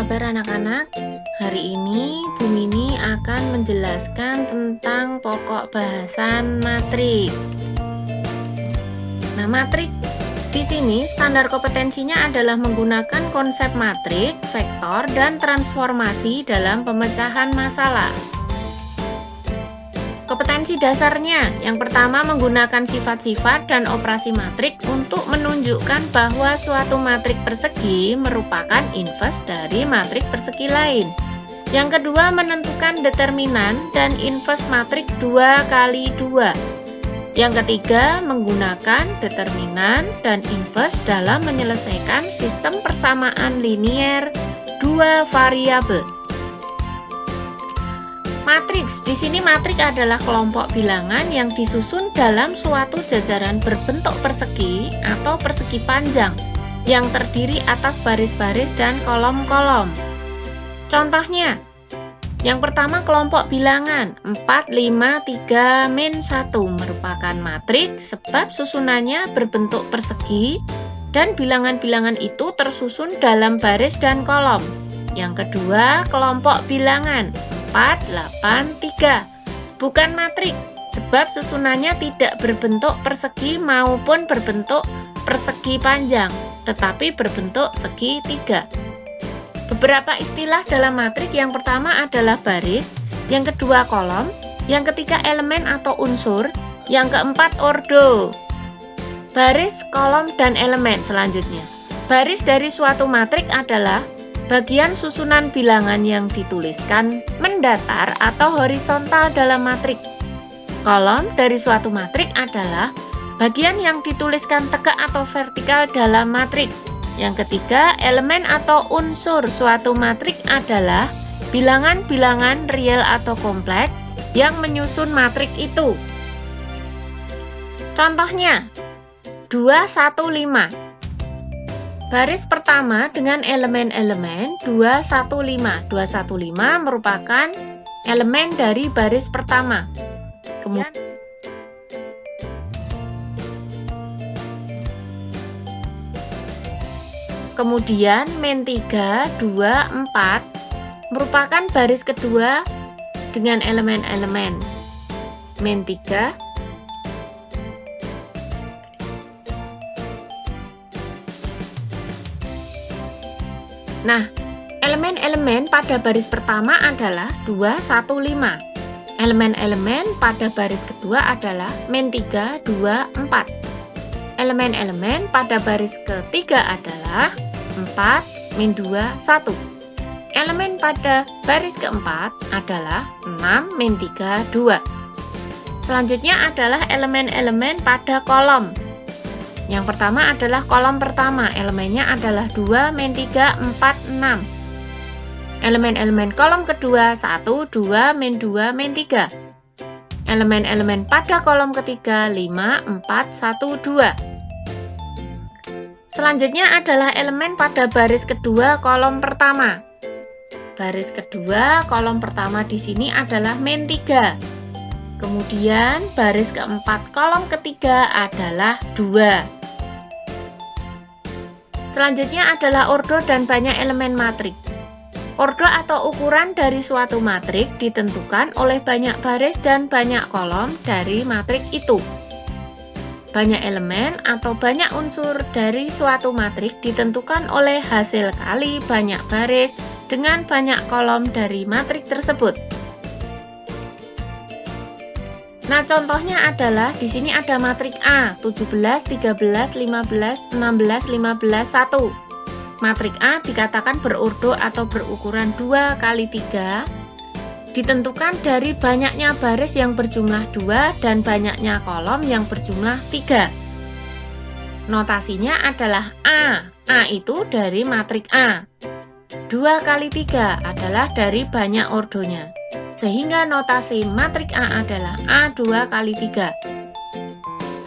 kabar anak-anak? Hari ini Bu Mini akan menjelaskan tentang pokok bahasan matrik. Nah, matrik di sini standar kompetensinya adalah menggunakan konsep matrik, vektor, dan transformasi dalam pemecahan masalah. Kompetensi dasarnya, yang pertama menggunakan sifat-sifat dan operasi matrik untuk menunjukkan bahwa suatu matrik persegi merupakan inverse dari matrik persegi lain. Yang kedua, menentukan determinan dan inverse matrik 2 kali 2. Yang ketiga, menggunakan determinan dan inverse dalam menyelesaikan sistem persamaan linier 2 variabel. Matriks, di sini matrik adalah kelompok bilangan yang disusun dalam suatu jajaran berbentuk persegi atau persegi panjang yang terdiri atas baris-baris dan kolom-kolom. Contohnya, yang pertama kelompok bilangan 4, 5, 3, min 1 merupakan matrik sebab susunannya berbentuk persegi dan bilangan-bilangan itu tersusun dalam baris dan kolom. Yang kedua, kelompok bilangan 4, 8, 3 bukan matrik sebab susunannya tidak berbentuk persegi maupun berbentuk persegi panjang, tetapi berbentuk segitiga. Beberapa istilah dalam matrik, yang pertama adalah baris, yang kedua kolom, yang ketiga elemen atau unsur, yang keempat ordo. Baris, kolom, dan elemen selanjutnya. Baris dari suatu matrik adalah bagian susunan bilangan yang dituliskan mendatar atau horizontal dalam matrik. Kolom dari suatu matrik adalah bagian yang dituliskan tegak atau vertikal dalam matrik. Yang ketiga, elemen atau unsur suatu matrik adalah bilangan-bilangan real atau kompleks yang menyusun matrik itu. Contohnya, 2, 1, 5. Baris pertama dengan elemen-elemen 2, 1, 5. 2, 1, 5 merupakan elemen dari baris pertama. Kemudian min 3, 2, 4 merupakan baris kedua dengan elemen-elemen min 3, nah, elemen-elemen pada baris pertama adalah 2, 1, 5. Elemen-elemen pada baris kedua adalah min 3, 2, 4. Elemen-elemen pada baris ketiga adalah 4, min 2, 1. Elemen pada baris keempat adalah 6, min 3, 2. Selanjutnya adalah elemen-elemen pada kolom. Yang pertama adalah kolom pertama, elemennya adalah 2, min 3, 4, 6. Elemen-elemen kolom kedua 1, 2, min 2, min 3. Elemen-elemen pada kolom ketiga 5, 4, 1, 2. Selanjutnya adalah elemen pada baris kedua kolom pertama. Baris kedua kolom pertama di sini adalah min 3. Kemudian baris keempat kolom ketiga adalah 2. Selanjutnya adalah ordo dan banyak elemen matrik. Ordo atau ukuran dari suatu matrik ditentukan oleh banyak baris dan banyak kolom dari matrik itu. Banyak elemen atau banyak unsur dari suatu matrik ditentukan oleh hasil kali banyak baris dengan banyak kolom dari matrik tersebut. Nah, contohnya adalah di sini ada matrik A 17, 13, 15, 16, 15, 1. Matrik A dikatakan berordo atau berukuran 2 kali 3, ditentukan dari banyaknya baris yang berjumlah 2 dan banyaknya kolom yang berjumlah 3. Notasinya adalah A. A itu dari matrik A. 2 kali 3 adalah dari banyak ordonya. Sehingga notasi matrik A adalah A2 kali 3.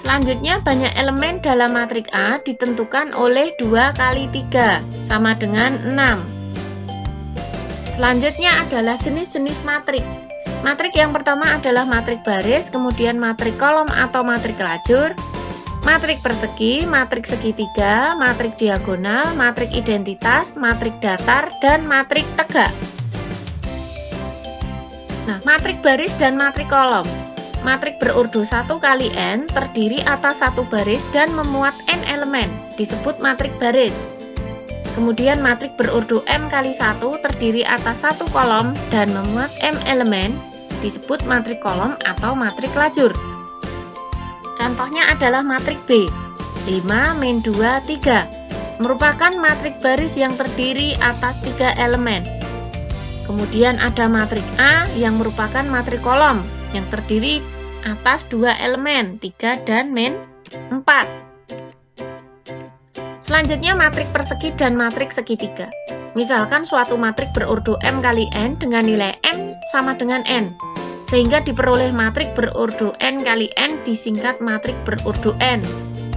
Selanjutnya, banyak elemen dalam matrik A ditentukan oleh 2 kali 3, sama dengan 6. Selanjutnya adalah jenis-jenis matrik. Matrik yang pertama adalah matrik baris, kemudian matrik kolom atau matrik lajur, Matrik persegi, matrik segitiga, matrik diagonal, matrik identitas, matrik datar, dan matrik tegak. Nah, matrik baris dan matrik kolom. Matrik berurdu 1 kali n terdiri atas satu baris dan memuat n elemen, disebut matrik baris. Kemudian matrik berurdu m kali 1 terdiri atas satu kolom dan memuat m elemen, disebut matrik kolom atau matrik lajur. Contohnya adalah matrik B, 5 min 2, 3, merupakan matrik baris yang terdiri atas 3 elemen. Kemudian ada matrik A yang merupakan matrik kolom yang terdiri atas 2 elemen, 3 dan min 4. Selanjutnya matrik persegi dan matrik segitiga. Misalkan suatu matrik berurdu m kali n dengan nilai n sama dengan n, sehingga diperoleh matrik berurdu n kali n disingkat matrik berurdu n,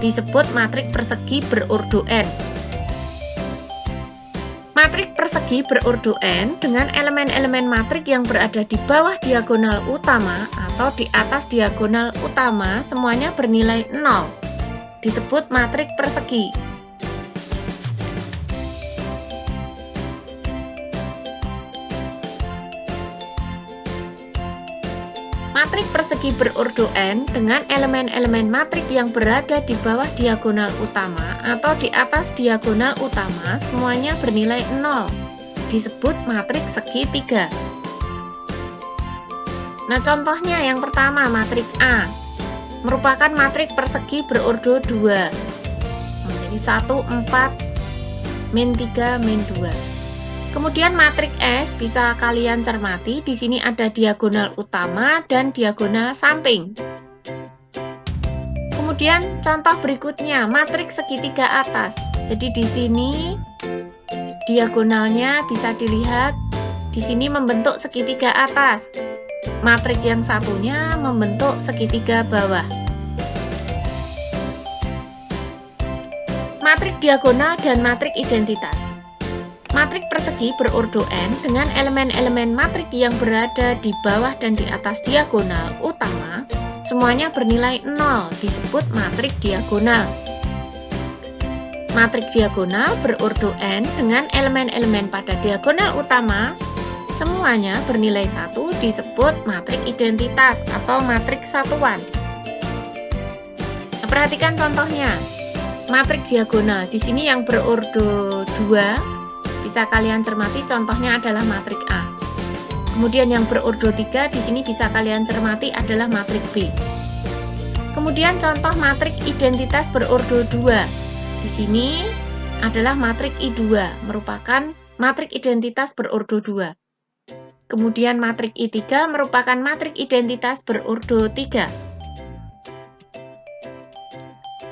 disebut matrik persegi berurdu n. Matrik persegi berurdu n dengan elemen-elemen matrik yang berada di bawah diagonal utama atau di atas diagonal utama semuanya bernilai 0, disebut matrik persegi. Matrik persegi berurdu n dengan elemen-elemen matrik yang berada di bawah diagonal utama atau di atas diagonal utama semuanya bernilai 0, disebut matrik segitiga. Nah, contohnya yang pertama matrik A merupakan matrik persegi berurdu 2. Jadi 1, 4, min 3, min 2. Kemudian matrik S bisa kalian cermati, di sini ada diagonal utama dan diagonal samping. Kemudian contoh berikutnya matrik segitiga atas. Jadi di sini diagonalnya bisa dilihat di sini membentuk segitiga atas. Matrik yang satunya membentuk segitiga bawah. Matrik diagonal dan matrik identitas. Matrik persegi berurdu n dengan elemen-elemen matrik yang berada di bawah dan di atas diagonal utama semuanya bernilai 0, disebut matrik diagonal. Matrik diagonal berurdu n dengan elemen-elemen pada diagonal utama semuanya bernilai 1, disebut matrik identitas atau matrik satuan. Nah, perhatikan contohnya. Matrik diagonal di sini yang berurdu 2 bisa kalian cermati, contohnya adalah matrik A. Kemudian yang berurdu 3 di sini bisa kalian cermati adalah matrik B. Kemudian contoh matrik identitas berurdu 2. Di sini adalah matrik I2, merupakan matrik identitas berurdu 2. Kemudian matrik I3 merupakan matrik identitas berurdu 3.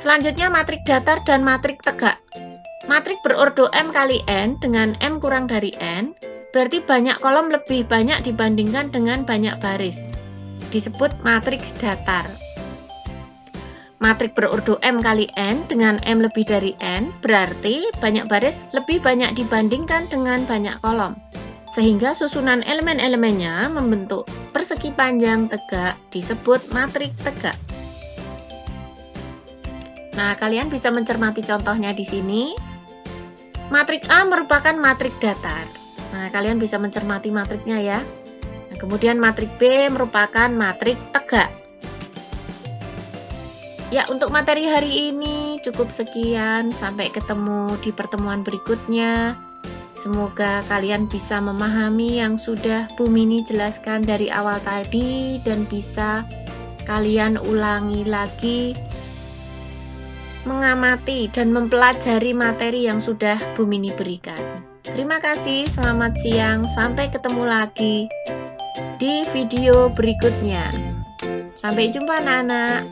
Selanjutnya matrik datar dan matrik tegak. Matrik berurdu m kali n dengan m kurang dari n, berarti banyak kolom lebih banyak dibandingkan dengan banyak baris. Disebut matriks datar. Matrik berurdu m kali n dengan m lebih dari n, berarti banyak baris lebih banyak dibandingkan dengan banyak kolom. Sehingga susunan elemen-elemennya membentuk persegi panjang tegak, disebut matrik tegak. Nah, kalian bisa mencermati contohnya di sini. Matrik A merupakan matrik datar. Nah, kalian bisa mencermati matriknya ya. Nah, kemudian matrik B merupakan matrik tegak. Ya, untuk materi hari ini cukup sekian. Sampai ketemu di pertemuan berikutnya. Semoga kalian bisa memahami yang sudah Bu Mini jelaskan dari awal tadi dan bisa kalian ulangi lagi, mengamati dan mempelajari materi yang sudah Bu Mini berikan. Terima kasih, selamat siang, sampai ketemu lagi di video berikutnya. Sampai jumpa anak-anak.